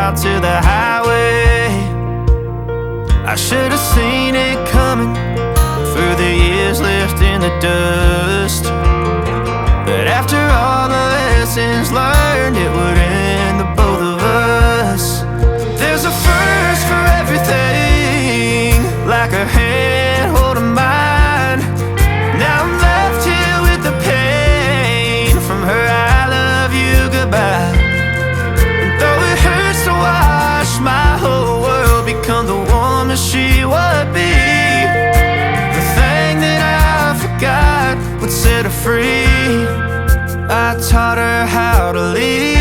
out to the highway. I should have seen it coming through the years left in the dust. But after all the lessons learned, it would end the both of us. There's a first for everything, like a hand holding mine. Now I'm left here with the pain from her I love you goodbye. And though it hurts to watch my whole world become the woman she would be, the thing that I forgot would set her free. I taught her how to leave.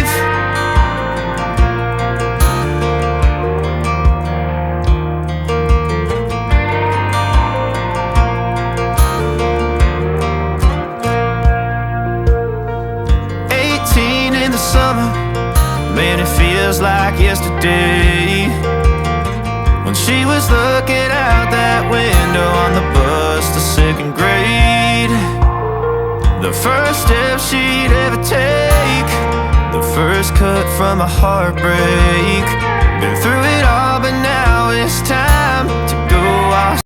Summer, man, it feels like yesterday, when she was looking out that window on the bus to second grade. The first step she'd ever take, the first cut from a heartbreak. Been through